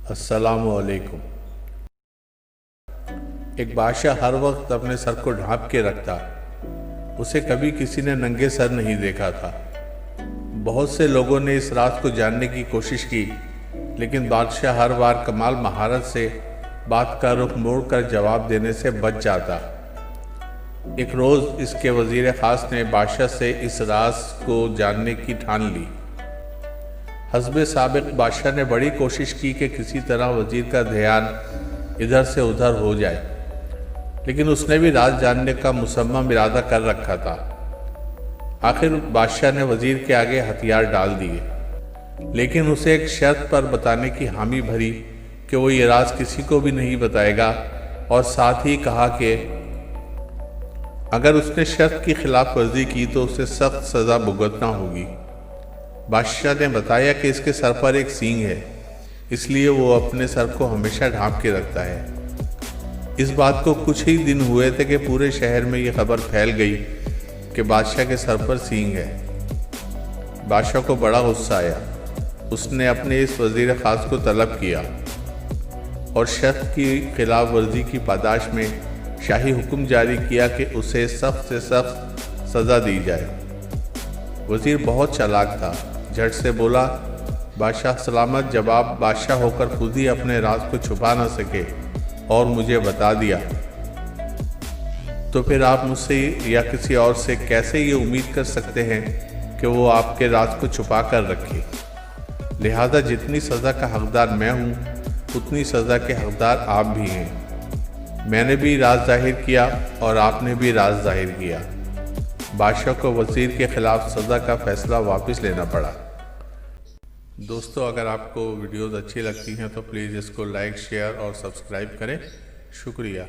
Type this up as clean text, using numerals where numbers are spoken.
السلام علیکم۔ ایک بادشاہ ہر وقت اپنے سر کو ڈھانپ کے رکھتا، اسے کبھی کسی نے ننگے سر نہیں دیکھا تھا۔ بہت سے لوگوں نے اس راز کو جاننے کی کوشش کی، لیکن بادشاہ ہر بار کمال مہارت سے بات کا رخ موڑ کر جواب دینے سے بچ جاتا۔ ایک روز اس کے وزیر خاص نے بادشاہ سے اس راز کو جاننے کی ٹھان لی۔ حسب سابق بادشاہ نے بڑی کوشش کی کہ کسی طرح وزیر کا دھیان ادھر سے ادھر ہو جائے، لیکن اس نے بھی راز جاننے کا مصمم ارادہ کر رکھا تھا۔ آخر بادشاہ نے وزیر کے آگے ہتھیار ڈال دیے، لیکن اسے ایک شرط پر بتانے کی حامی بھری کہ وہ یہ راز کسی کو بھی نہیں بتائے گا، اور ساتھ ہی کہا کہ اگر اس نے شرط کی خلاف ورزی کی تو اسے سخت سزا بھگتنا ہوگی۔ بادشاہ نے بتایا کہ اس کے سر پر ایک سینگ ہے، اس لیے وہ اپنے سر کو ہمیشہ ڈھانپ کے رکھتا ہے۔ اس بات کو کچھ ہی دن ہوئے تھے کہ پورے شہر میں یہ خبر پھیل گئی کہ بادشاہ کے سر پر سینگ ہے۔ بادشاہ کو بڑا غصہ آیا۔ اس نے اپنے اس وزیر خاص کو طلب کیا اور شرط کی خلاف ورزی کی پاداش میں شاہی حکم جاری کیا کہ اسے سخت سے سخت سزا دی جائے۔ وزیر بہت چالاک تھا، جھٹ سے بولا، بادشاہ سلامت، جب آپ بادشاہ ہو کر خود ہی اپنے راز کو چھپا نہ سکے اور مجھے بتا دیا، تو پھر آپ مجھ سے یا کسی اور سے کیسے یہ امید کر سکتے ہیں کہ وہ آپ کے راز کو چھپا کر رکھے؟ لہذا جتنی سزا کا حقدار میں ہوں، اتنی سزا کے حقدار آپ بھی ہیں۔ میں نے بھی راز ظاہر کیا اور آپ نے بھی راز ظاہر کیا۔ بادشاہ کو وزیر کے خلاف سزا کا فیصلہ واپس لینا پڑا۔ دوستو، اگر آپ کو ویڈیوز اچھی لگتی ہیں تو پلیز اس کو لائک، شیئر اور سبسکرائب کریں۔ شکریہ۔